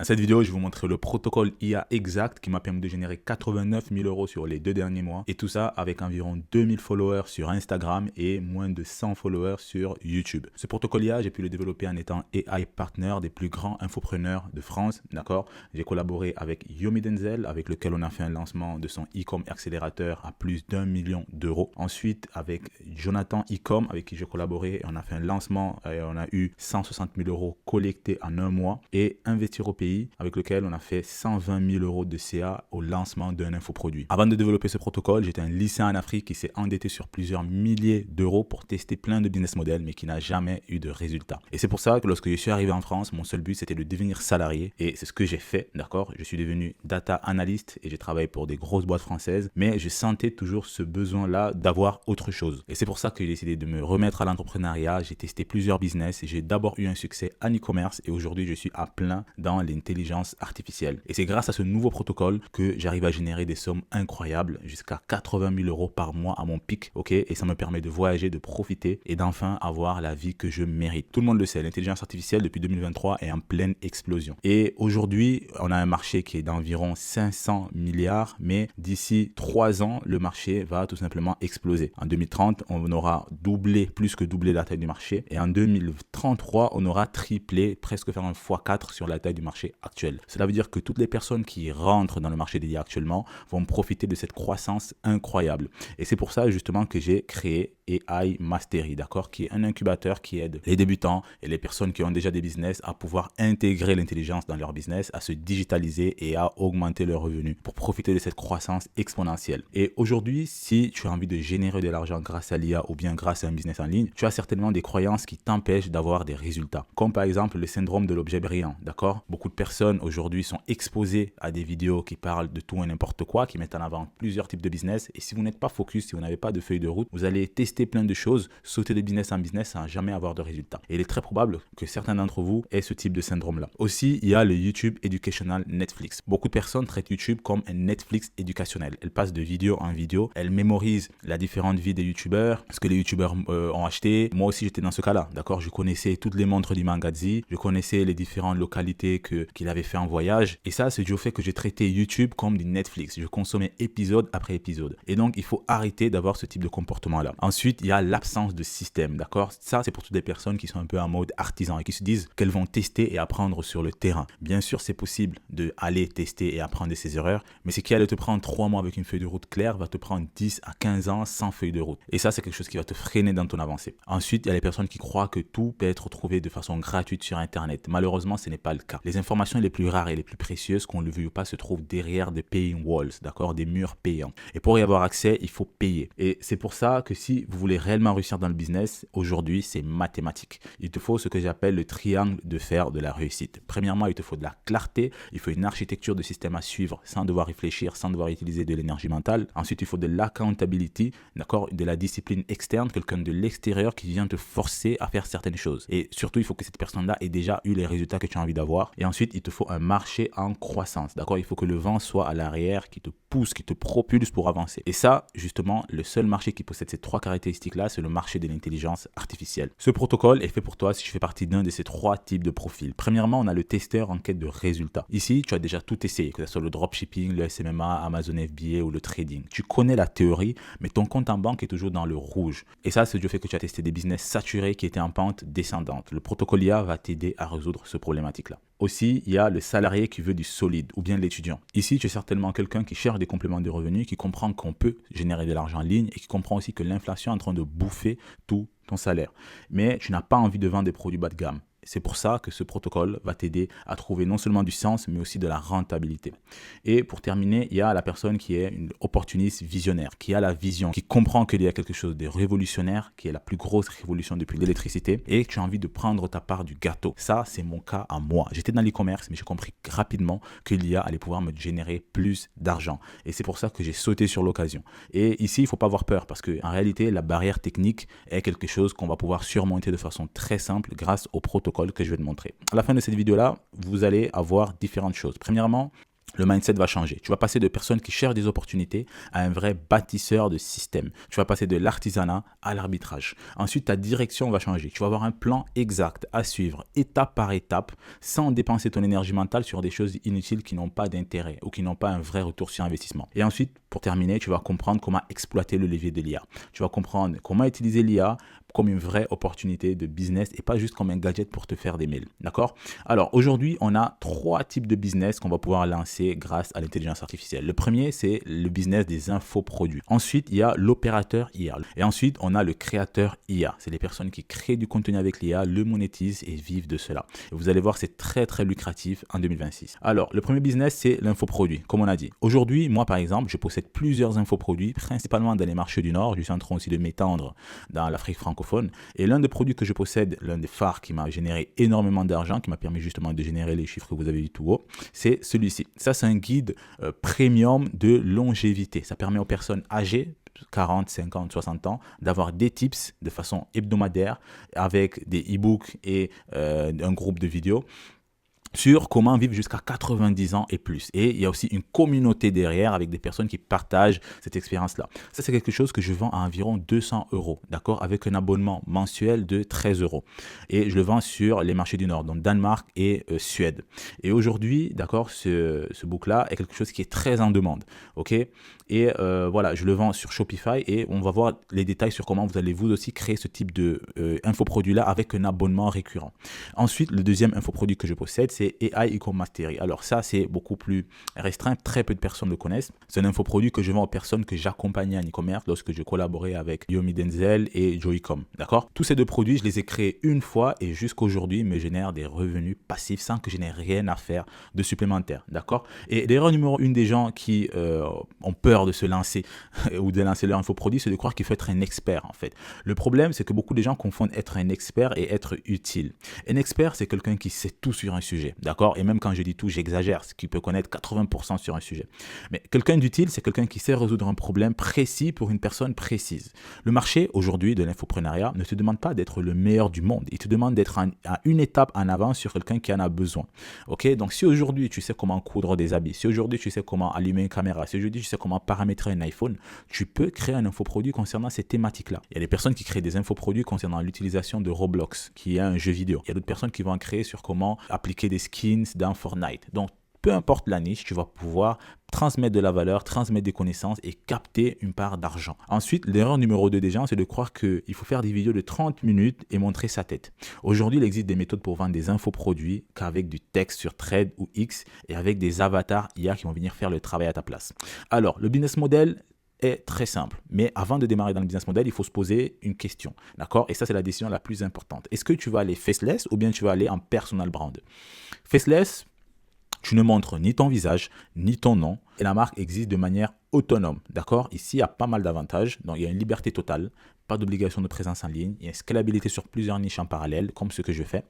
Dans cette vidéo, je vais vous montrer le protocole IA exact qui m'a permis de générer 89 000 € sur les 2 derniers mois. Et tout ça avec environ 2000 followers sur Instagram et moins de 100 followers sur YouTube. Ce protocole IA, j'ai pu le développer en étant AI partner des plus grands infopreneurs de France. D'accord. J'ai collaboré avec Yomi Denzel, avec lequel on a fait un lancement de son e-com accélérateur à plus d'1 million d'euros. Ensuite, avec Jonathan e-com, avec qui j'ai collaboré, on a fait un lancement et on a eu 160 000 € collectés en un mois. Et Investir au pays, avec lequel on a fait 120 000 € de CA au lancement d'un infoproduit. Avant de développer ce protocole, j'étais un lycéen en Afrique qui s'est endetté sur plusieurs milliers d'euros pour tester plein de business models, mais qui n'a jamais eu de résultat. Et c'est pour ça que lorsque je suis arrivé en France, mon seul but c'était de devenir salarié. Et c'est ce que j'ai fait, d'accord. Je suis devenu data analyst et j'ai travaillé pour des grosses boîtes françaises, mais je sentais toujours ce besoin-là d'avoir autre chose. Et c'est pour ça que j'ai décidé de me remettre à l'entrepreneuriat. J'ai testé plusieurs business et j'ai d'abord eu un succès en e-commerce et aujourd'hui je suis à plein dans l'intelligence artificielle. Et c'est grâce à ce nouveau protocole que j'arrive à générer des sommes incroyables, jusqu'à 80 000 € par mois à mon pic, ok. Et ça me permet de voyager, de profiter et d'enfin avoir la vie que je mérite. Tout le monde le sait, l'intelligence artificielle depuis 2023 est en pleine explosion. Et aujourd'hui, on a un marché qui est d'environ 500 milliards, mais d'ici 3 ans, le marché va tout simplement exploser. En 2030, on aura doublé, plus que doublé la taille du marché. Et en 2033, on aura triplé, presque faire un x4 sur la taille du marché actuel. Cela veut dire que toutes les personnes qui rentrent dans le marché des IA actuellement vont profiter de cette croissance incroyable. Et c'est pour ça justement que j'ai créé AI Mastery, d'accord, qui est un incubateur qui aide les débutants et les personnes qui ont déjà des business à pouvoir intégrer l'intelligence dans leur business, à se digitaliser et à augmenter leurs revenus pour profiter de cette croissance exponentielle. Et aujourd'hui, si tu as envie de générer de l'argent grâce à l'IA ou bien grâce à un business en ligne, tu as certainement des croyances qui t'empêchent d'avoir des résultats, comme par exemple le syndrome de l'objet brillant, d'accord. Beaucoup de personnes aujourd'hui sont exposées à des vidéos qui parlent de tout et n'importe quoi, qui mettent en avant plusieurs types de business, et si vous n'êtes pas focus, si vous n'avez pas de feuille de route, vous allez tester plein de choses, sauter de business en business sans jamais avoir de résultats. Et il est très probable que certains d'entre vous aient ce type de syndrome-là. Aussi, il y a le YouTube Educational Netflix. Beaucoup de personnes traitent YouTube comme un Netflix éducationnel. Elles passent de vidéo en vidéo, elles mémorisent la différente vie des YouTubeurs, ce que les YouTubeurs ont acheté. Moi aussi, j'étais dans ce cas-là, d'accord. Je connaissais toutes les montres du Mangazi, je connaissais les différentes localités qu'il avait fait en voyage. Et ça, c'est dû au fait que j'ai traité YouTube comme du Netflix. Je consommais épisode après épisode. Et donc, il faut arrêter d'avoir ce type de comportement-là. Ensuite, il y a l'absence de système, d'accord. Ça, c'est pour toutes les personnes qui sont un peu en mode artisan et qui se disent qu'elles vont tester et apprendre sur le terrain. Bien sûr, c'est possible d'aller tester et apprendre de ses erreurs, mais ce qui allait te prendre 3 mois avec une feuille de route claire va te prendre 10 à 15 ans sans feuille de route. Et ça, c'est quelque chose qui va te freiner dans ton avancée. Ensuite, il y a les personnes qui croient que tout peut être trouvé de façon gratuite sur Internet. Malheureusement, ce n'est pas le cas. Les informations les plus rares et les plus précieuses, qu'on le veuille ou pas, se trouvent derrière des paying walls, d'accord, des murs payants. Et pour y avoir accès, il faut payer. Et c'est pour ça que si vous voulez réellement réussir dans le business, aujourd'hui, c'est mathématique. Il te faut ce que j'appelle le triangle de fer de la réussite. Premièrement, il te faut de la clarté, il faut une architecture de système à suivre sans devoir réfléchir, sans devoir utiliser de l'énergie mentale. Ensuite, il faut de l'accountability, d'accord, de la discipline externe, quelqu'un de l'extérieur qui vient te forcer à faire certaines choses. Et surtout, il faut que cette personne-là ait déjà eu les résultats que tu as envie d'avoir. Et ensuite, il te faut un marché en croissance, d'accord. Il faut que le vent soit à l'arrière, qui te pousse, qui te propulse pour avancer. Et ça, justement, le seul marché qui possède ces 3 caractéristiques-là, c'est le marché de l'intelligence artificielle. Ce protocole est fait pour toi si tu fais partie d'un de ces 3 types de profils. Premièrement, on a le testeur en quête de résultats. Ici, tu as déjà tout essayé, que ce soit le dropshipping, le SMMA, Amazon FBA ou le trading. Tu connais la théorie, mais ton compte en banque est toujours dans le rouge. Et ça, c'est du fait que tu as testé des business saturés qui étaient en pente descendante. Le protocole IA va t'aider à résoudre ce problématique-là. Aussi, il y a le salarié qui veut du solide ou bien l'étudiant. Ici, tu es certainement quelqu'un qui cherche des compléments de revenus, qui comprend qu'on peut générer de l'argent en ligne et qui comprend aussi que l'inflation est en train de bouffer tout ton salaire. Mais tu n'as pas envie de vendre des produits bas de gamme. C'est pour ça que ce protocole va t'aider à trouver non seulement du sens, mais aussi de la rentabilité. Et pour terminer, il y a la personne qui est une opportuniste visionnaire, qui a la vision, qui comprend qu'il y a quelque chose de révolutionnaire, qui est la plus grosse révolution depuis l'électricité, et que tu as envie de prendre ta part du gâteau. Ça, c'est mon cas à moi. J'étais dans l'e-commerce, mais j'ai compris rapidement que l'IA allait pouvoir me générer plus d'argent. Et c'est pour ça que j'ai sauté sur l'occasion. Et ici, il ne faut pas avoir peur, parce qu'en réalité, la barrière technique est quelque chose qu'on va pouvoir surmonter de façon très simple grâce au protocole que je vais te montrer. À la fin de cette vidéo-là, vous allez avoir différentes choses. Premièrement, le mindset va changer. Tu vas passer de personnes qui cherchent des opportunités à un vrai bâtisseur de système. Tu vas passer de l'artisanat à l'arbitrage. Ensuite, ta direction va changer. Tu vas avoir un plan exact à suivre, étape par étape, sans dépenser ton énergie mentale sur des choses inutiles qui n'ont pas d'intérêt ou qui n'ont pas un vrai retour sur investissement. Et ensuite, pour terminer, tu vas comprendre comment exploiter le levier de l'IA. Tu vas comprendre comment utiliser l'IA comme une vraie opportunité de business et pas juste comme un gadget pour te faire des mails. D'accord? Alors, aujourd'hui, on a 3 types de business qu'on va pouvoir lancer grâce à l'intelligence artificielle. Le premier, c'est le business des infoproduits. Ensuite, il y a l'opérateur IA. Et ensuite, on a le créateur IA. C'est les personnes qui créent du contenu avec l'IA, le monétisent et vivent de cela. Et vous allez voir, c'est très, très lucratif en 2026. Alors, le premier business, c'est l'infoproduit, comme on a dit. Aujourd'hui, moi, par exemple, je possède plusieurs infoproduits, principalement dans les marchés du Nord. Je suis en train aussi de m'étendre dans l'Afrique francophone. Et l'un des produits que je possède, l'un des phares qui m'a généré énormément d'argent, qui m'a permis justement de générer les chiffres que vous avez vus tout haut, c'est celui-ci. Ça, c'est un guide premium de longévité. Ça permet aux personnes âgées, 40, 50, 60 ans, d'avoir des tips de façon hebdomadaire avec des e-books et un groupe de vidéos sur comment vivre jusqu'à 90 ans et plus. Et il y a aussi une communauté derrière avec des personnes qui partagent cette expérience-là. Ça, c'est quelque chose que je vends à environ 200 €, d'accord, avec un abonnement mensuel de 13 €. Et je le vends sur les marchés du Nord, donc Danemark et Suède. Et aujourd'hui, d'accord, ce book-là est quelque chose qui est très en demande, ok. Et voilà, je le vends sur Shopify et on va voir les détails sur comment vous allez vous aussi créer ce type de infoproduit-là avec un abonnement récurrent. Ensuite, le deuxième infoproduit que je possède, c'est AI E-Com Mastery. Alors ça, c'est beaucoup plus restreint. Très peu de personnes le connaissent. C'est un infoproduit que je vends aux personnes que j'accompagnais en e-commerce lorsque je collaborais avec Yomi Denzel et Joycom. D'accord? Tous ces deux produits, je les ai créés une fois et jusqu'aujourd'hui, me génèrent des revenus passifs sans que je n'ai rien à faire de supplémentaire. D'accord? Et l'erreur numéro 1 des gens qui ont peur de se lancer ou de lancer leur infoproduit, c'est de croire qu'il faut être un expert en fait. Le problème, c'est que beaucoup de gens confondent être un expert et être utile. Un expert, c'est quelqu'un qui sait tout sur un sujet. D'accord? Et même quand je dis tout, j'exagère, ce qui peut connaître 80% sur un sujet. Mais quelqu'un d'utile, c'est quelqu'un qui sait résoudre un problème précis pour une personne précise. Le marché, aujourd'hui, de l'infopreneuriat ne te demande pas d'être le meilleur du monde. Il te demande d'être à une étape en avance sur quelqu'un qui en a besoin. Ok? Donc, si aujourd'hui, tu sais comment coudre des habits, si aujourd'hui, tu sais comment allumer une caméra, si aujourd'hui, tu sais comment paramétrer un iPhone, tu peux créer un infoproduit concernant ces thématiques-là. Il y a des personnes qui créent des infoproduits concernant l'utilisation de Roblox, qui est un jeu vidéo. Il y a d'autres personnes qui vont en créer sur comment appliquer des skins dans Fortnite. Donc, peu importe la niche, tu vas pouvoir transmettre de la valeur, transmettre des connaissances et capter une part d'argent. Ensuite, l'erreur numéro 2 des gens, c'est de croire qu'il faut faire des vidéos de 30 minutes et montrer sa tête. Aujourd'hui, il existe des méthodes pour vendre des infoproduits qu'avec du texte sur Thread ou X et avec des avatars IA qui vont venir faire le travail à ta place. Alors, le business model est très simple. Mais avant de démarrer dans le business model, il faut se poser une question. D'accord? Et ça, c'est la décision la plus importante. Est-ce que tu vas aller faceless ou bien tu vas aller en personal brand? Faceless, tu ne montres ni ton visage, ni ton nom. Et la marque existe de manière autonome. D'accord? Ici, il y a pas mal d'avantages. Donc, il y a une liberté totale. Pas d'obligation de présence en ligne. Il y a une scalabilité sur plusieurs niches en parallèle, comme ce que je fais.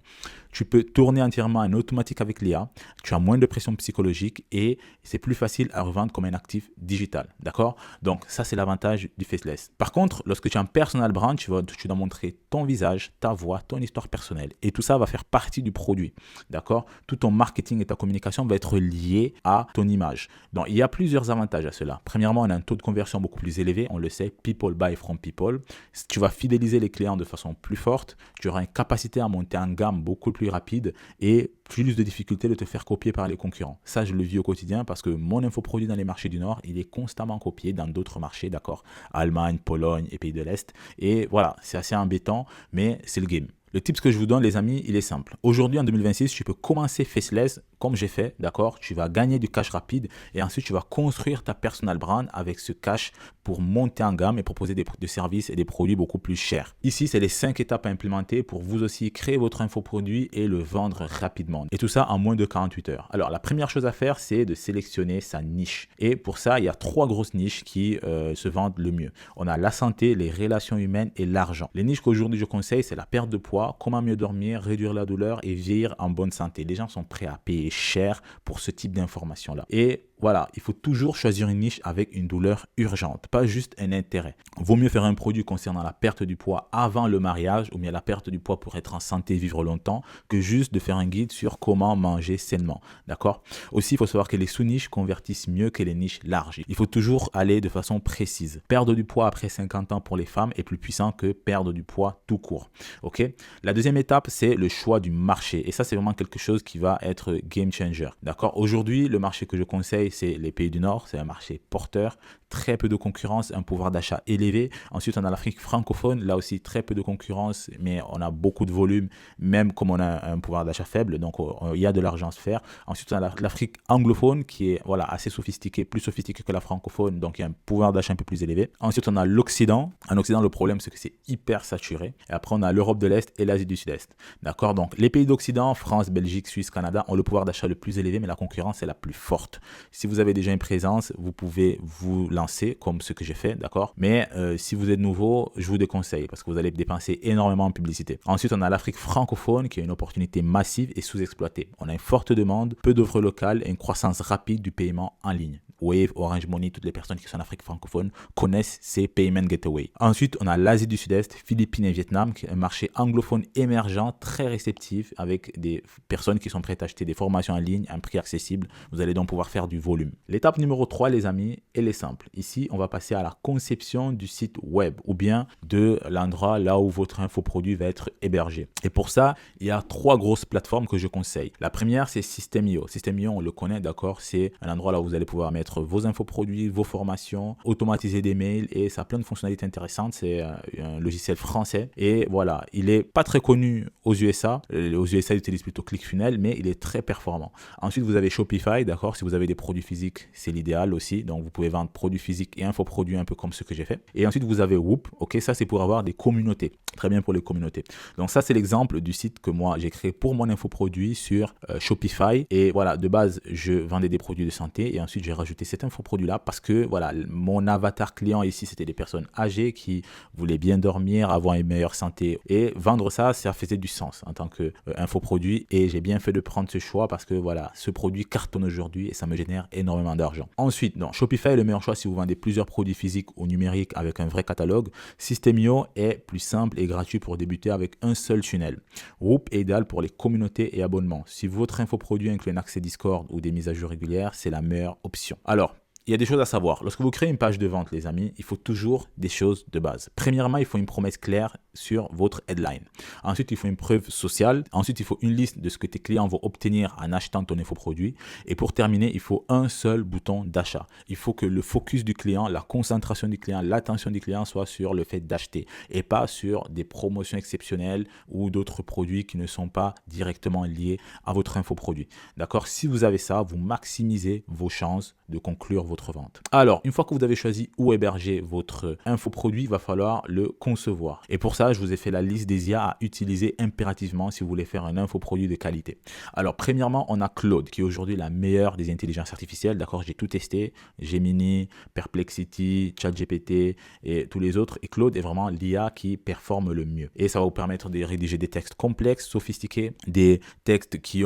Tu peux tourner entièrement en automatique avec l'IA. Tu as moins de pression psychologique et c'est plus facile à revendre comme un actif digital. D'accord? Donc, ça, c'est l'avantage du faceless. Par contre, lorsque tu as un personal brand, tu dois montrer ton visage, ta voix, ton histoire personnelle. Et tout ça va faire partie du produit. D'accord? Tout ton marketing et ta communication va être lié à ton image. Donc, il y a plusieurs avantages à cela. Premièrement, on a un taux de conversion beaucoup plus élevé. On le sait, people buy from people. Tu vas fidéliser les clients de façon plus forte, tu auras une capacité à monter en gamme beaucoup plus rapide et plus de difficultés de te faire copier par les concurrents. Ça, je le vis au quotidien parce que mon infoproduit dans les marchés du Nord, il est constamment copié dans d'autres marchés, d'accord? Allemagne, Pologne et pays de l'Est. Et voilà, c'est assez embêtant, mais c'est le game. Le tip que je vous donne, les amis, il est simple. Aujourd'hui, en 2026, tu peux commencer faceless comme j'ai fait, d'accord? Tu vas gagner du cash rapide et ensuite, tu vas construire ta personal brand avec ce cash pour monter en gamme et proposer des services et des produits beaucoup plus chers. Ici, c'est les 5 étapes à implémenter pour vous aussi créer votre infoproduit et le vendre rapidement. Et tout ça en moins de 48 heures. Alors, la première chose à faire, c'est de sélectionner sa niche. Et pour ça, il y a 3 grosses niches qui se vendent le mieux. On a la santé, les relations humaines et l'argent. Les niches qu'aujourd'hui, je conseille, c'est la perte de poids, comment mieux dormir, réduire la douleur et vieillir en bonne santé. Les gens sont prêts à payer cher pour ce type d'informations-là. Et voilà, il faut toujours choisir une niche avec une douleur urgente, pas juste un intérêt. Vaut mieux faire un produit concernant la perte du poids avant le mariage ou bien la perte du poids pour être en santé et vivre longtemps que juste de faire un guide sur comment manger sainement. D'accord? Aussi, il faut savoir que les sous-niches convertissent mieux que les niches larges. Il faut toujours aller de façon précise. Perdre du poids après 50 ans pour les femmes est plus puissant que perdre du poids tout court. Ok? La deuxième étape, c'est le choix du marché. Et ça, c'est vraiment quelque chose qui va être game changer. D'accord? Aujourd'hui, le marché que je conseille, c'est les pays du Nord. C'est un marché porteur, très peu de concurrence, un pouvoir d'achat élevé. Ensuite, on a l'Afrique francophone. Là aussi, très peu de concurrence, mais on a beaucoup de volume, même comme on a un pouvoir d'achat faible. Donc, il y a de l'argent à se faire. Ensuite, on a l'Afrique anglophone qui est voilà, assez sophistiquée, plus sophistiquée que la francophone. Donc, il y a un pouvoir d'achat un peu plus élevé. Ensuite, on a l'Occident. En Occident, le problème, c'est que c'est hyper saturé. Et après, on a l'Europe de l'Est et l'Asie du Sud-Est. D'accord? Donc, les pays d'Occident, France, Belgique, Suisse, Canada, ont le pouvoir d'achat le plus élevé, mais la concurrence est la plus forte. Si vous avez déjà une présence, vous pouvez vous lancer comme ce que j'ai fait, d'accord? Mais si vous êtes nouveau, je vous déconseille parce que vous allez dépenser énormément en publicité. Ensuite, on a l'Afrique francophone qui est une opportunité massive et sous-exploitée. On a une forte demande, peu d'offres locales et une croissance rapide du paiement en ligne. Wave, Orange Money, toutes les personnes qui sont en Afrique francophone connaissent ces payment gateway. Ensuite, on a l'Asie du Sud-Est, Philippines et Vietnam, qui est un marché anglophone émergent, très réceptif, avec des personnes qui sont prêtes à acheter des formations en ligne à un prix accessible. Vous allez donc pouvoir faire du volume. L'étape numéro 3, les amis, elle est simple. Ici, on va passer à la conception du site web ou bien de l'endroit là où votre infoproduit va être hébergé. Et pour ça, il y a 3 grosses plateformes que je conseille. La première, c'est System.io. System.io, on le connaît, d'accord? C'est un endroit là où vous allez pouvoir mettre vos infoproduits, vos formations, automatiser des mails et ça a plein de fonctionnalités intéressantes. C'est un logiciel français et voilà, il est pas très connu aux USA. Aux USA, ils utilisent plutôt ClickFunnels, mais il est très performant. Ensuite, vous avez Shopify, d'accord? Si vous avez des produits physiques, c'est l'idéal aussi. Donc, vous pouvez vendre produits physiques et infoproduits un peu comme ce que j'ai fait. Et ensuite, vous avez Whoop. Ok, ça, c'est pour avoir des communautés. Très bien pour les communautés. Donc, ça, c'est l'exemple du site que moi, j'ai créé pour mon infoproduit sur Shopify. Et voilà, de base, je vendais des produits de santé et ensuite, j'ai rajouté cet infoproduit-là parce que voilà, mon avatar client ici, c'était des personnes âgées qui voulaient bien dormir, avoir une meilleure santé. Et vendre ça, ça faisait du sens en tant que infoproduit. Et j'ai bien fait de prendre ce choix parce que voilà, ce produit cartonne aujourd'hui et ça me génère énormément d'argent. Ensuite, donc, Shopify est le meilleur choix si vous vendez plusieurs produits physiques ou numériques avec un vrai catalogue. System.io est plus simple et gratuit pour débuter avec un seul tunnel. Whoop est idéal pour les communautés et abonnements. Si votre infoproduit inclut un accès Discord ou des mises à jour régulières, c'est la meilleure option. Alors, il y a des choses à savoir. Lorsque vous créez une page de vente, les amis, il faut toujours des choses de base. Premièrement, il faut une promesse claire sur votre headline. Ensuite, il faut une preuve sociale. Ensuite, il faut une liste de ce que tes clients vont obtenir en achetant ton infoproduit. Et pour terminer, il faut un seul bouton d'achat. Il faut que le focus du client, la concentration du client, l'attention du client soit sur le fait d'acheter et pas sur des promotions exceptionnelles ou d'autres produits qui ne sont pas directement liés à votre infoproduit. D'accord? Si vous avez ça, vous maximisez vos chances de conclure votre vente. Alors, une fois que vous avez choisi où héberger votre infoproduit, il va falloir le concevoir. Et pour ça, je vous ai fait la liste des IA à utiliser impérativement si vous voulez faire un infoproduit de qualité. Alors, premièrement, on a Claude, qui est aujourd'hui la meilleure des intelligences artificielles. D'accord, j'ai tout testé, Gemini, Perplexity, ChatGPT et tous les autres. Et Claude est vraiment l'IA qui performe le mieux. Et ça va vous permettre de rédiger des textes complexes, sophistiqués, des textes qui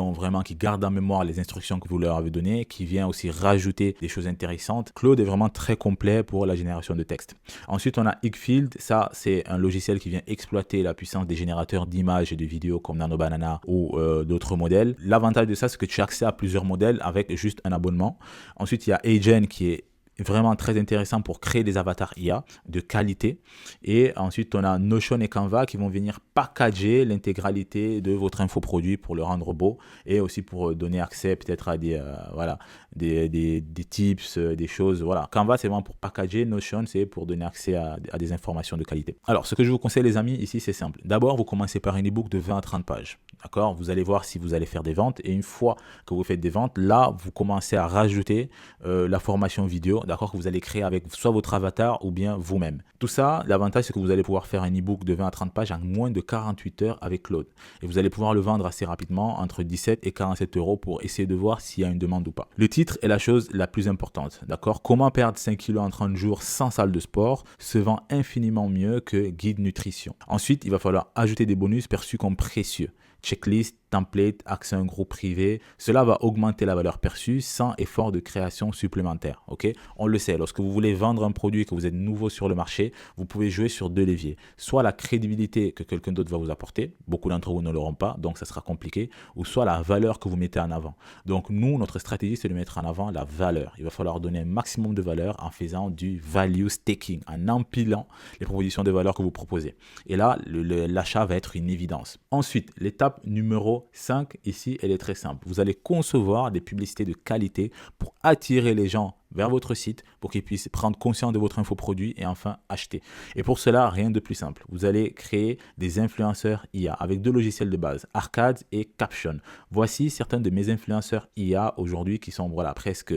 gardent en mémoire les instructions que vous leur avez données, qui vient aussi rajouter des choses intéressantes. Claude est vraiment très complet pour la génération de texte. Ensuite, on a Ickfield. Ça, c'est un logiciel qui vient exploiter la puissance des générateurs d'images et de vidéos comme Nano Banana ou d'autres modèles. L'avantage de ça, c'est que tu as accès à plusieurs modèles avec juste un abonnement. Ensuite, il y a Agen qui est vraiment très intéressant pour créer des avatars IA de qualité. Et ensuite, on a Notion et Canva qui vont venir packager l'intégralité de votre infoproduit pour le rendre beau et aussi pour donner accès peut-être à des tips, des choses. Voilà. Canva, c'est vraiment pour packager. Notion, c'est pour donner accès à des informations de qualité. Alors, ce que je vous conseille, les amis, ici, c'est simple. D'abord, vous commencez par un e-book de 20 à 30 pages. D'accord? Vous allez voir si vous allez faire des ventes. Et une fois que vous faites des ventes, là, vous commencez à rajouter la formation vidéo, d'accord, que vous allez créer avec soit votre avatar ou bien vous-même. Tout ça, l'avantage, c'est que vous allez pouvoir faire un e-book de 20 à 30 pages en moins de 48 heures avec Claude. Et vous allez pouvoir le vendre assez rapidement, entre 17 et 47 euros pour essayer de voir s'il y a une demande ou pas. Le titre est la chose la plus importante, d'accord? Comment perdre 5 kilos en 30 jours sans salle de sport se vend infiniment mieux que guide nutrition. Ensuite, il va falloir ajouter des bonus perçus comme précieux. Checklist, template, accès à un groupe privé. Cela va augmenter la valeur perçue sans effort de création supplémentaire. Ok, on le sait, lorsque vous voulez vendre un produit et que vous êtes nouveau sur le marché, vous pouvez jouer sur deux leviers. Soit la crédibilité que quelqu'un d'autre va vous apporter, beaucoup d'entre vous ne l'auront pas, donc ça sera compliqué, ou soit la valeur que vous mettez en avant. Donc nous, notre stratégie, c'est de mettre en avant la valeur. Il va falloir donner un maximum de valeur en faisant du value staking, en empilant les propositions de valeur que vous proposez. Et là, l'achat va être une évidence. Ensuite, l'étape numéro 5, ici, elle est très simple. Vous allez concevoir des publicités de qualité pour attirer les gens vers votre site pour qu'ils puissent prendre conscience de votre infoproduit et enfin acheter. Et pour cela, rien de plus simple. Vous allez créer des influenceurs IA avec deux logiciels de base, Arcade et Caption. Voici certains de mes influenceurs IA aujourd'hui qui sont presque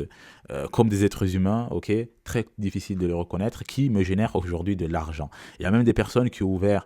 comme des êtres humains, ok, très difficile de les reconnaître, qui me génèrent aujourd'hui de l'argent. Il y a même des personnes qui ont ouvert,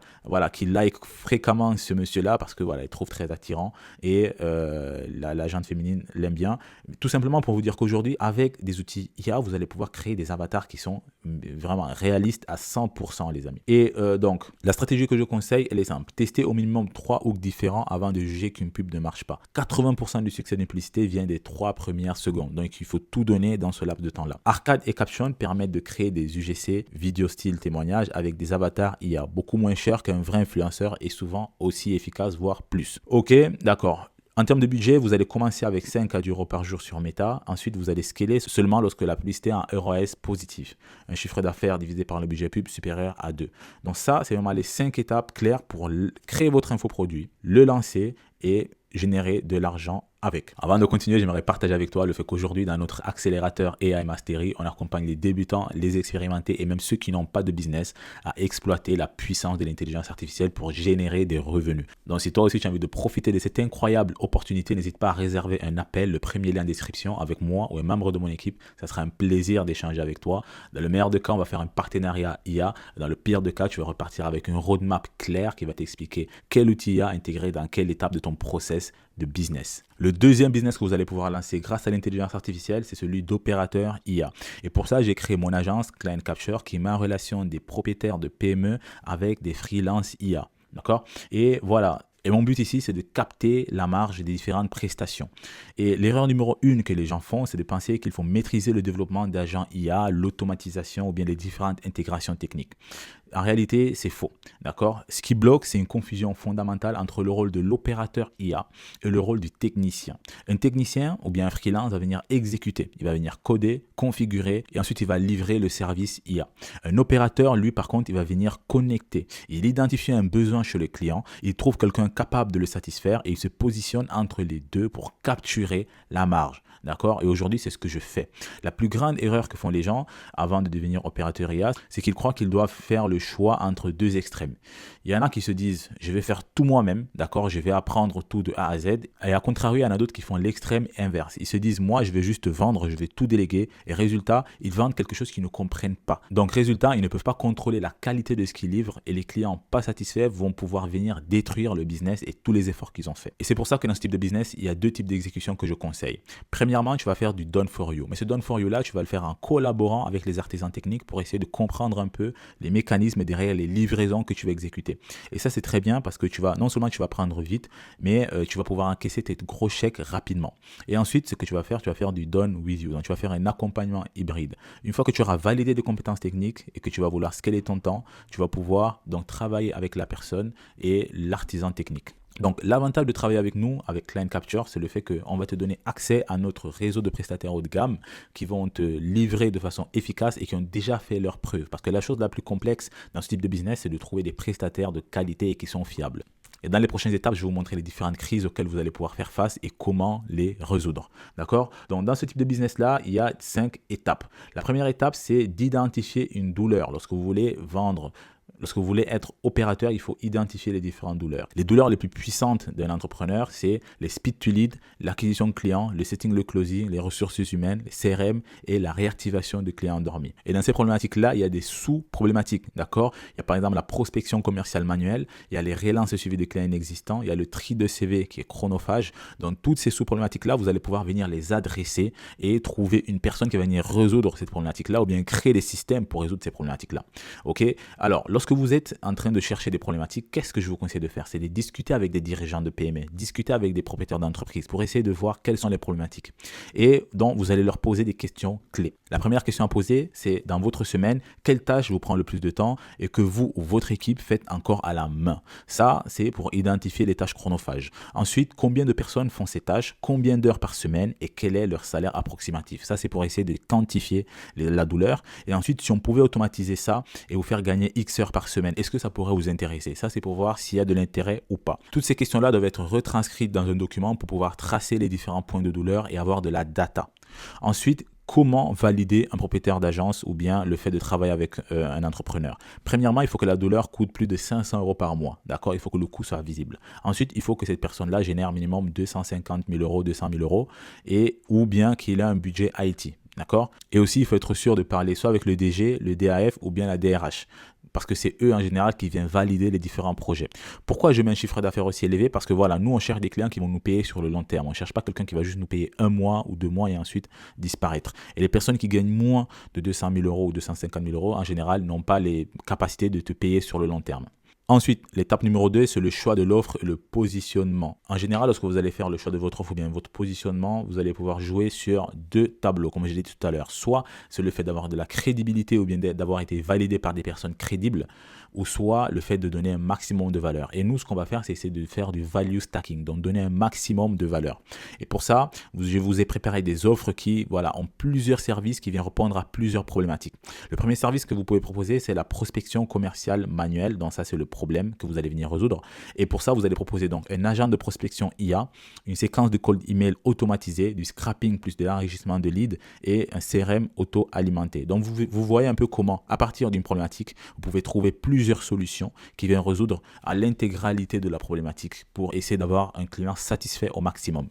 qui like fréquemment ce monsieur-là parce que ils trouvent très attirant et la gente féminine l'aime bien. Tout simplement pour vous dire qu'aujourd'hui, avec des outils IA, vous allez pouvoir créer des avatars qui sont vraiment réalistes à 100%, les amis. Et donc, la stratégie que je conseille, elle est simple. Testez au minimum 3 hooks différents avant de juger qu'une pub ne marche pas. 80% du succès d'une publicité vient des 3 premières secondes. Donc, il faut tout donner dans ce laps de temps-là. Arcade et Caption permettent de créer des UGC, vidéo style témoignage, avec des avatars IA beaucoup moins chers qu'un vrai influenceur et souvent aussi efficace, voire plus. Ok, d'accord. En termes de budget, vous allez commencer avec 5 à 10 euros par jour sur Meta. Ensuite, vous allez scaler seulement lorsque la publicité a un ROAS positif. Un chiffre d'affaires divisé par le budget pub supérieur à 2. Donc ça, c'est vraiment les 5 étapes claires pour créer votre infoproduit, le lancer et générer de l'argent avec. Avant de continuer, j'aimerais partager avec toi le fait qu'aujourd'hui, dans notre accélérateur AI Mastery, on accompagne les débutants, les expérimentés et même ceux qui n'ont pas de business à exploiter la puissance de l'intelligence artificielle pour générer des revenus. Donc, si toi aussi tu as envie de profiter de cette incroyable opportunité, n'hésite pas à réserver un appel, le premier lien en description avec moi ou un membre de mon équipe. Ça sera un plaisir d'échanger avec toi. Dans le meilleur des cas, on va faire un partenariat IA. Dans le pire des cas, tu vas repartir avec une roadmap claire qui va t'expliquer quel outil IA intégrer dans quelle étape de ton process de business. Le deuxième business que vous allez pouvoir lancer grâce à l'intelligence artificielle, c'est celui d'opérateur IA. Et pour ça, j'ai créé mon agence Client Capture qui met en relation des propriétaires de PME avec des freelances IA. D'accord ? Et voilà. Et mon but ici, c'est de capter la marge des différentes prestations. Et l'erreur numéro 1 que les gens font, c'est de penser qu'il faut maîtriser le développement d'agents IA, l'automatisation ou bien les différentes intégrations techniques. En réalité, c'est faux. D'accord ? Ce qui bloque, c'est une confusion fondamentale entre le rôle de l'opérateur IA et le rôle du technicien. Un technicien ou bien un freelance va venir exécuter. Il va venir coder, configurer et ensuite il va livrer le service IA. Un opérateur, lui, par contre, il va venir connecter. Il identifie un besoin chez le client, il trouve quelqu'un capable de le satisfaire et il se positionne entre les deux pour capturer la marge. D'accord ? Et aujourd'hui, c'est ce que je fais. La plus grande erreur que font les gens avant de devenir opérateur IA, c'est qu'ils croient qu'ils doivent faire le choix entre deux extrêmes. Il y en a qui se disent, je vais faire tout moi-même, d'accord, je vais apprendre tout de A à Z. Et à contrario, il y en a d'autres qui font l'extrême inverse. Ils se disent, moi, je vais juste vendre, je vais tout déléguer. Et résultat, ils vendent quelque chose qu'ils ne comprennent pas. Donc, résultat, ils ne peuvent pas contrôler la qualité de ce qu'ils livrent et les clients pas satisfaits vont pouvoir venir détruire le business et tous les efforts qu'ils ont fait. Et c'est pour ça que dans ce type de business, il y a deux types d'exécution que je conseille. Premièrement, tu vas faire du done for you. Mais ce done for you là, tu vas le faire en collaborant avec les artisans techniques pour essayer de comprendre un peu les mécanismes derrière les livraisons que tu vas exécuter. Et ça, c'est très bien parce que non seulement tu vas prendre vite, mais tu vas pouvoir encaisser tes gros chèques rapidement. Et ensuite, ce que tu vas faire du done with you. Donc, tu vas faire un accompagnement hybride. Une fois que tu auras validé des compétences techniques et que tu vas vouloir scaler ton temps, tu vas pouvoir donc travailler avec la personne et l'artisan technique. Donc, l'avantage de travailler avec nous, avec Client Capture, c'est le fait qu'on va te donner accès à notre réseau de prestataires haut de gamme qui vont te livrer de façon efficace et qui ont déjà fait leurs preuves. Parce que la chose la plus complexe dans ce type de business, c'est de trouver des prestataires de qualité et qui sont fiables. Et dans les prochaines étapes, je vais vous montrer les différentes crises auxquelles vous allez pouvoir faire face et comment les résoudre. D'accord ? Donc, dans ce type de business-là, il y a 5 étapes. La première étape, c'est d'identifier une douleur. Lorsque vous voulez être opérateur, il faut identifier les différentes douleurs. Les douleurs les plus puissantes d'un entrepreneur, c'est les speed to lead, l'acquisition de clients, le setting, le closing, les ressources humaines, les CRM et la réactivation de clients endormis. Et dans ces problématiques-là, il y a des sous-problématiques, d'accord ? Il y a par exemple la prospection commerciale manuelle, il y a les relances et suivi de clients inexistants, il y a le tri de CV qui est chronophage. Donc, toutes ces sous-problématiques-là, vous allez pouvoir venir les adresser et trouver une personne qui va venir résoudre cette problématique-là ou bien créer des systèmes pour résoudre ces problématiques-là. Ok ? Alors, lorsque lorsque vous êtes en train de chercher des problématiques, qu'est-ce que je vous conseille de faire? C'est de discuter avec des dirigeants de PME, discuter avec des propriétaires d'entreprise pour essayer de voir quelles sont les problématiques. Et donc, vous allez leur poser des questions clés. La première question à poser, c'est dans votre semaine, quelle tâche vous prend le plus de temps et que vous ou votre équipe faites encore à la main. Ça, c'est pour identifier les tâches chronophages. Ensuite, combien de personnes font ces tâches, combien d'heures par semaine et quel est leur salaire approximatif. Ça, c'est pour essayer de quantifier la douleur. Et ensuite, si on pouvait automatiser ça et vous faire gagner X heures par semaine, est-ce que ça pourrait vous intéresser? Ça, c'est pour voir s'il y a de l'intérêt ou pas. Toutes ces questions-là doivent être retranscrites dans un document pour pouvoir tracer les différents points de douleur et avoir de la data. Ensuite, comment valider un propriétaire d'agence ou bien le fait de travailler avec un entrepreneur? Premièrement, il faut que la douleur coûte plus de 500 euros par mois. D'accord? Il faut que le coût soit visible. Ensuite, il faut que cette personne-là génère minimum 250 000 euros, 200 000 euros ou bien qu'il ait un budget IT. D'accord? Et aussi, il faut être sûr de parler soit avec le DG, le DAF ou bien la DRH. Parce que c'est eux en général qui viennent valider les différents projets. Pourquoi je mets un chiffre d'affaires aussi élevé? Parce que voilà, nous on cherche des clients qui vont nous payer sur le long terme. On ne cherche pas quelqu'un qui va juste nous payer 1 mois ou 2 mois et ensuite disparaître. Et les personnes qui gagnent moins de 200 000 euros ou 250 000 euros, en général, n'ont pas les capacités de te payer sur le long terme. Ensuite, l'étape numéro 2, c'est le choix de l'offre et le positionnement. En général, lorsque vous allez faire le choix de votre offre ou bien votre positionnement, vous allez pouvoir jouer sur 2 tableaux, comme je l'ai dit tout à l'heure. Soit c'est le fait d'avoir de la crédibilité ou bien d'avoir été validé par des personnes crédibles, ou soit le fait de donner un maximum de valeur. Et nous, ce qu'on va faire, c'est essayer de faire du value stacking, donc donner un maximum de valeur. Et pour ça, je vous ai préparé des offres qui ont plusieurs services qui viennent répondre à plusieurs problématiques. Le premier service que vous pouvez proposer, c'est la prospection commerciale manuelle. Donc ça, c'est le problème que vous allez venir résoudre. Et pour ça, vous allez proposer donc un agent de prospection IA, une séquence de cold email automatisée, du scrapping plus de l'enrichissement de leads et un CRM auto-alimenté. Donc vous voyez un peu comment, à partir d'une problématique, vous pouvez trouver plusieurs solutions qui viennent résoudre à l'intégralité de la problématique pour essayer d'avoir un client satisfait au maximum.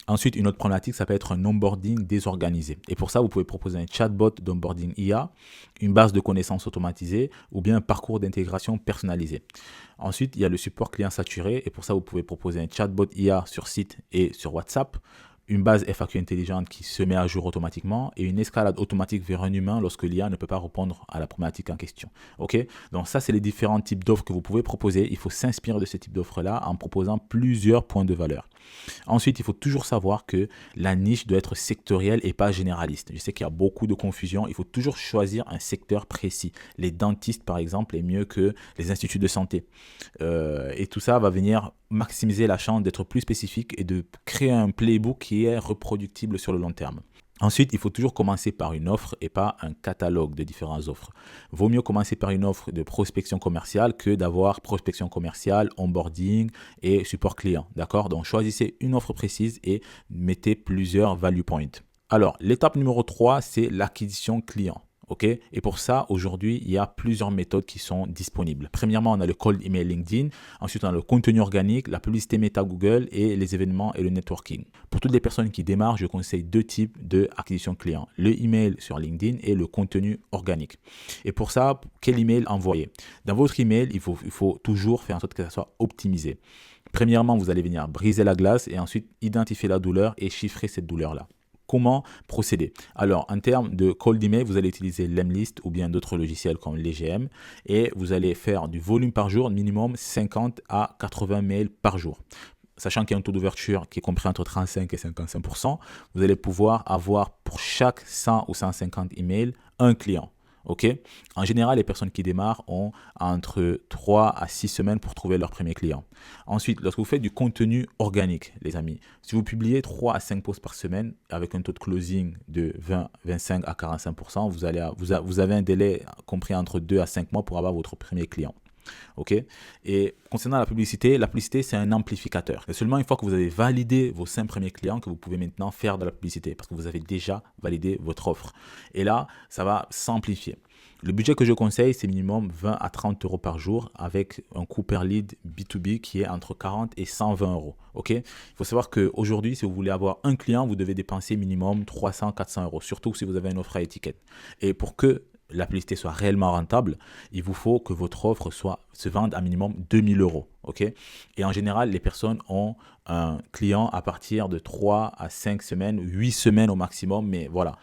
Ensuite, une autre problématique, ça peut être un onboarding désorganisé. Et pour ça, vous pouvez proposer un chatbot d'onboarding IA, une base de connaissances automatisée ou bien un parcours d'intégration personnalisé. Ensuite, il y a le support client saturé. Et pour ça, vous pouvez proposer un chatbot IA sur site et sur WhatsApp, une base FAQ intelligente qui se met à jour automatiquement et une escalade automatique vers un humain lorsque l'IA ne peut pas répondre à la problématique en question. Ok? Donc ça, c'est les différents types d'offres que vous pouvez proposer. Il faut s'inspirer de ce type d'offres-là en proposant plusieurs points de valeur. Ensuite, il faut toujours savoir que la niche doit être sectorielle et pas généraliste. Je sais qu'il y a beaucoup de confusion. Il faut toujours choisir un secteur précis. Les dentistes, par exemple, est mieux que les instituts de santé. Et tout ça va venir maximiser la chance d'être plus spécifique et de créer un playbook qui est reproductible sur le long terme. Ensuite, il faut toujours commencer par une offre et pas un catalogue de différentes offres. Vaut mieux commencer par une offre de prospection commerciale que d'avoir prospection commerciale, onboarding et support client. D'accord? Donc, choisissez une offre précise et mettez plusieurs value points. Alors, l'étape numéro 3, c'est l'acquisition client. Okay? Et pour ça, aujourd'hui, il y a plusieurs méthodes qui sont disponibles. Premièrement, on a le cold email LinkedIn. Ensuite, on a le contenu organique, la publicité Meta Google et les événements et le networking. Pour toutes les personnes qui démarrent, je conseille 2 types d'acquisition client. Le email sur LinkedIn et le contenu organique. Et pour ça, quel email envoyer? Dans votre email, il faut toujours faire en sorte que ça soit optimisé. Premièrement, vous allez venir briser la glace et ensuite identifier la douleur et chiffrer cette douleur-là. Comment procéder? Alors, en termes de cold email, vous allez utiliser Lemlist ou bien d'autres logiciels comme l'EGM et vous allez faire du volume par jour, minimum 50 à 80 mails par jour. Sachant qu'il y a un taux d'ouverture qui est compris entre 35 et 55%, vous allez pouvoir avoir pour chaque 100 ou 150 emails un client. Okay? En général, les personnes qui démarrent ont entre 3 à 6 semaines pour trouver leur premier client. Ensuite, lorsque vous faites du contenu organique, les amis, si vous publiez 3 à 5 posts par semaine avec un taux de closing de 20, 25 à 45%, vous avez un délai compris entre 2 à 5 mois pour avoir votre premier client. Okay? Et concernant la publicité, c'est un amplificateur. Et seulement une fois que vous avez validé vos 5 premiers clients que vous pouvez maintenant faire de la publicité parce que vous avez déjà validé votre offre. Et là, ça va s'amplifier. Le budget que je conseille, c'est minimum 20 à 30 euros par jour avec un coût per lead B2B qui est entre 40 et 120 euros. Okay? Il faut savoir qu'aujourd'hui, si vous voulez avoir un client, vous devez dépenser minimum 300-400 euros, surtout si vous avez une offre à étiquette. Et pour que la publicité soit réellement rentable, il vous faut que votre offre soit se vendent à minimum 2000 euros. Okay, et en général, les personnes ont un client à partir de 3 à 5 semaines, 8 semaines au maximum. Mais voilà,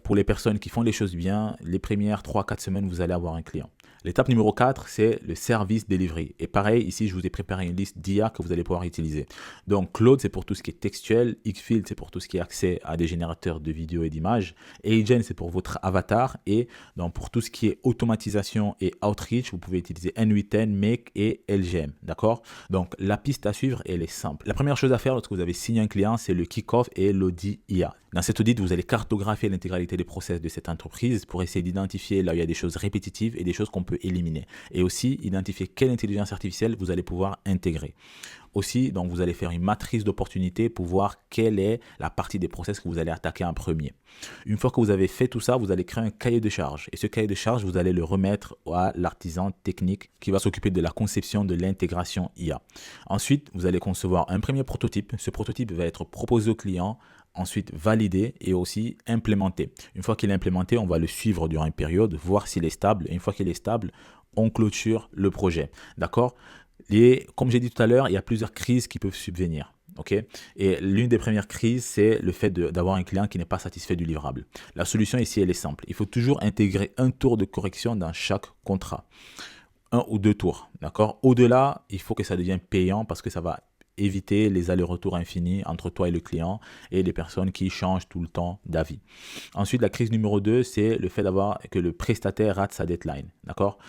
pour les personnes qui font les choses bien, les premières 3-4 semaines, vous allez avoir un client. L'étape numéro 4, c'est le service delivery. Et pareil, ici, je vous ai préparé une liste d'IA que vous allez pouvoir utiliser. Donc, Claude, c'est pour tout ce qui est textuel. Xfield, c'est pour tout ce qui est accès à des générateurs de vidéos et d'images. Agent, c'est pour votre avatar. Et donc, pour tout ce qui est automatisation et outreach, vous pouvez utiliser N8N, Make et LGM. D'accord? Donc, la piste à suivre, elle est simple. La première chose à faire lorsque vous avez signé un client, c'est le kick-off et l'audit IA. Dans cet audit, vous allez cartographier l'intégralité des process de cette entreprise pour essayer d'identifier là où il y a des choses répétitives et des choses qu'on peut éliminer. Et aussi, identifier quelle intelligence artificielle vous allez pouvoir intégrer. Aussi, donc, vous allez faire une matrice d'opportunités pour voir quelle est la partie des process que vous allez attaquer en premier. Une fois que vous avez fait tout ça, vous allez créer un cahier de charge. Et ce cahier de charge, vous allez le remettre à l'artisan technique qui va s'occuper de la conception de l'intégration IA. Ensuite, vous allez concevoir un premier prototype. Ce prototype va être proposé au client, ensuite validé et aussi implémenté. Une fois qu'il est implémenté, on va le suivre durant une période, voir s'il est stable. Et une fois qu'il est stable, on clôture le projet. D'accord ? Et comme j'ai dit tout à l'heure, il y a plusieurs crises qui peuvent subvenir. Okay? Et l'une des premières crises, c'est le fait d'avoir un client qui n'est pas satisfait du livrable. La solution ici, elle est simple. Il faut toujours intégrer un tour de correction dans chaque contrat. 1 ou 2 tours. D'accord? Au-delà, il faut que ça devienne payant parce que ça va éviter les allers-retours infinis entre toi et le client et les personnes qui changent tout le temps d'avis. Ensuite, la crise numéro 2, c'est le fait que le prestataire rate sa deadline. D'accord ?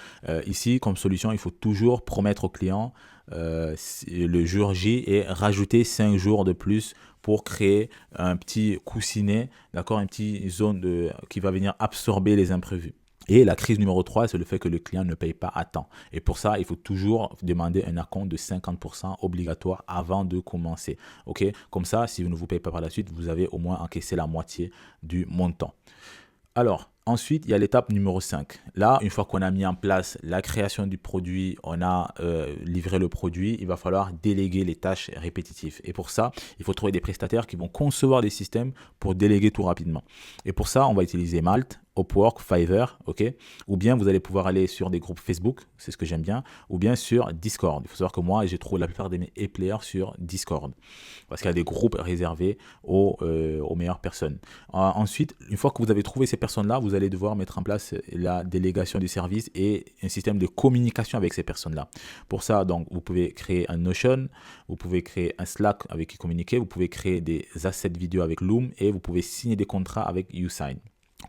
Ici, comme solution, il faut toujours promettre au client le jour J et rajouter 5 jours de plus pour créer un petit coussinet, d'accord ? Une petite zone qui va venir absorber les imprévus. Et la crise numéro 3, c'est le fait que le client ne paye pas à temps. Et pour ça, il faut toujours demander un acompte de 50% obligatoire avant de commencer. Okay? Comme ça, si vous ne vous payez pas par la suite, vous avez au moins encaissé la moitié du montant. Alors, ensuite, il y a l'étape numéro 5. Là, une fois qu'on a mis en place la création du produit, on a livré le produit, il va falloir déléguer les tâches répétitives. Et pour ça, il faut trouver des prestataires qui vont concevoir des systèmes pour déléguer tout rapidement. Et pour ça, on va utiliser Malt, Upwork, Fiverr, ok, ou bien vous allez pouvoir aller sur des groupes Facebook, c'est ce que j'aime bien, ou bien sur Discord. Il faut savoir que moi, j'ai trouvé la plupart de mes e-players sur Discord, parce qu'il y a des groupes réservés aux meilleures personnes. Ensuite, une fois que vous avez trouvé ces personnes-là, vous allez devoir mettre en place la délégation du service et un système de communication avec ces personnes-là. Pour ça, donc, vous pouvez créer un Notion, vous pouvez créer un Slack avec qui communiquer, vous pouvez créer des assets vidéo avec Loom et vous pouvez signer des contrats avec YouSign.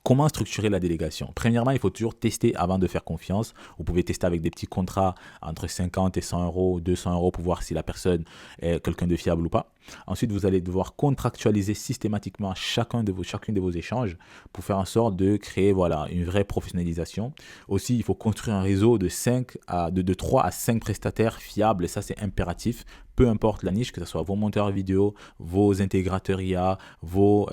Comment structurer la délégation? Premièrement, il faut toujours tester avant de faire confiance. Vous pouvez tester avec des petits contrats entre 50 et 100 euros, 200 euros pour voir si la personne est quelqu'un de fiable ou pas. Ensuite, vous allez devoir contractualiser systématiquement chacune de vos échanges pour faire en sorte de créer une vraie professionnalisation. Aussi, il faut construire un réseau de 3 à 5 prestataires fiables et ça, c'est impératif. Peu importe la niche, que ce soit vos monteurs vidéo, vos intégrateurs IA, vos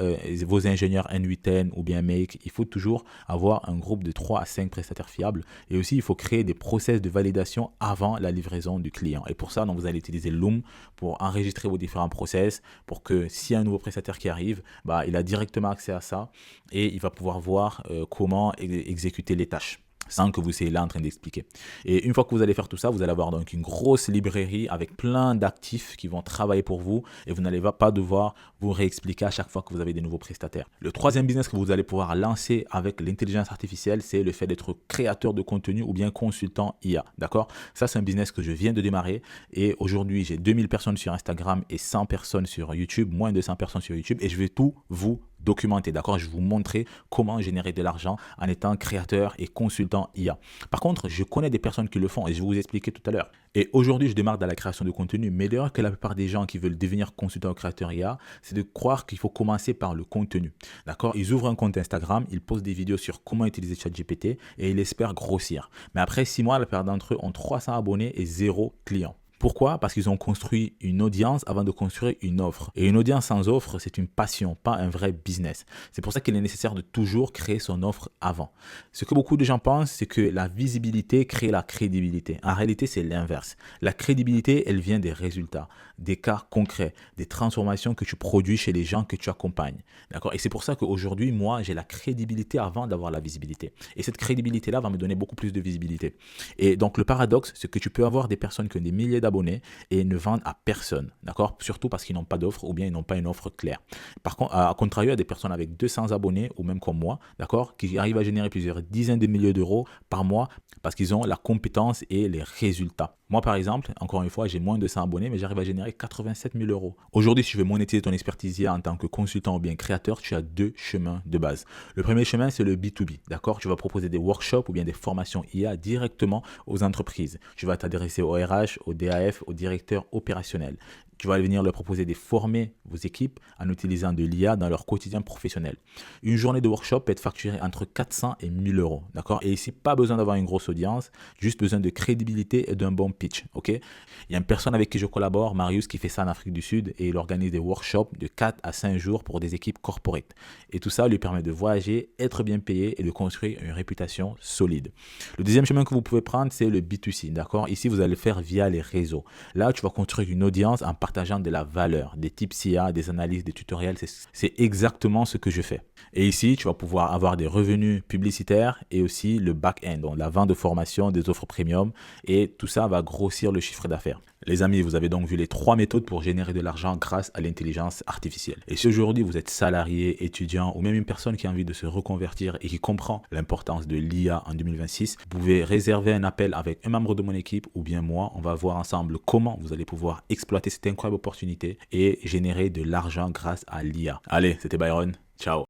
ingénieurs N8N ou bien Make, il faut toujours avoir un groupe de 3 à 5 prestataires fiables. Et aussi, il faut créer des process de validation avant la livraison du client. Et pour ça, donc, vous allez utiliser Loom pour enregistrer vos différents process, pour que s'il y a un nouveau prestataire qui arrive, il a directement accès à ça et il va pouvoir voir comment exécuter les tâches, sans que vous soyez là en train d'expliquer. Et une fois que vous allez faire tout ça, vous allez avoir donc une grosse librairie avec plein d'actifs qui vont travailler pour vous et vous n'allez pas devoir vous réexpliquer à chaque fois que vous avez des nouveaux prestataires. Le troisième business que vous allez pouvoir lancer avec l'intelligence artificielle, c'est le fait d'être créateur de contenu ou bien consultant IA. D'accord ? Ça, c'est un business que je viens de démarrer et aujourd'hui, j'ai 2000 personnes sur Instagram et 100 personnes sur YouTube, moins de 100 personnes sur YouTube et je vais tout vous documenter, d'accord? Je vais vous montrer comment générer de l'argent en étant créateur et consultant IA. Par contre, je connais des personnes qui le font et je vais vous expliquer tout à l'heure. Et aujourd'hui, je démarre dans la création de contenu, mais l'erreur que la plupart des gens qui veulent devenir consultant ou créateur IA, c'est de croire qu'il faut commencer par le contenu, d'accord? Ils ouvrent un compte Instagram, ils postent des vidéos sur comment utiliser ChatGPT et ils espèrent grossir. Mais après 6 mois, la plupart d'entre eux ont 300 abonnés et 0 clients. Pourquoi? Parce qu'ils ont construit une audience avant de construire une offre. Et une audience sans offre, c'est une passion, pas un vrai business. C'est pour ça qu'il est nécessaire de toujours créer son offre avant. Ce que beaucoup de gens pensent, c'est que la visibilité crée la crédibilité. En réalité, c'est l'inverse. La crédibilité, elle vient des résultats. des cas concrets, des transformations que tu produis chez les gens que tu accompagnes. D'accord? Et c'est pour ça qu'aujourd'hui, moi, j'ai la crédibilité avant d'avoir la visibilité. Et cette crédibilité-là va me donner beaucoup plus de visibilité. Et donc, le paradoxe, c'est que tu peux avoir des personnes qui ont des milliers d'abonnés et ne vendent à personne. D'accord? Surtout parce qu'ils n'ont pas d'offre ou bien ils n'ont pas une offre claire. Par contre, à contrario, il y a des personnes avec 200 abonnés ou même comme moi, d'accord, qui arrivent à générer plusieurs dizaines de milliers d'euros par mois parce qu'ils ont la compétence et les résultats. Moi, par exemple, encore une fois, j'ai moins de 100 abonnés, mais j'arrive à générer 87 000 euros. Aujourd'hui, si tu veux monétiser ton expertise IA en tant que consultant ou bien créateur, tu as deux chemins de base. Le premier chemin, c'est le B2B, d'accord? Tu vas proposer des workshops ou bien des formations IA directement aux entreprises. Tu vas t'adresser au RH, au DAF, au directeur opérationnel. Tu vas venir leur proposer de former vos équipes en utilisant de l'IA dans leur quotidien professionnel. Une journée de workshop peut être facturée entre 400 et 1000 euros. D'accord? Et ici, pas besoin d'avoir une grosse audience, juste besoin de crédibilité et d'un bon pitch. Ok? Il y a une personne avec qui je collabore, Marius, qui fait ça en Afrique du Sud et il organise des workshops de 4 à 5 jours pour des équipes corporate. Et tout ça lui permet de voyager, être bien payé et de construire une réputation solide. Le deuxième chemin que vous pouvez prendre, c'est le B2C. D'accord? Ici, vous allez le faire via les réseaux. Là, tu vas construire une audience en partageant de la valeur, des tips IA, des analyses, des tutoriels. C'est exactement ce que je fais. Et ici, tu vas pouvoir avoir des revenus publicitaires et aussi le back-end, donc la vente de formation, des offres premium. Et tout ça va grossir le chiffre d'affaires. Les amis, vous avez donc vu les 3 méthodes pour générer de l'argent grâce à l'intelligence artificielle. Et si aujourd'hui vous êtes salarié, étudiant ou même une personne qui a envie de se reconvertir et qui comprend l'importance de l'IA en 2026, vous pouvez réserver un appel avec un membre de mon équipe ou bien moi. On va voir ensemble comment vous allez pouvoir exploiter cette incroyable opportunité et générer de l'argent grâce à l'IA. Allez, c'était Byron. Ciao.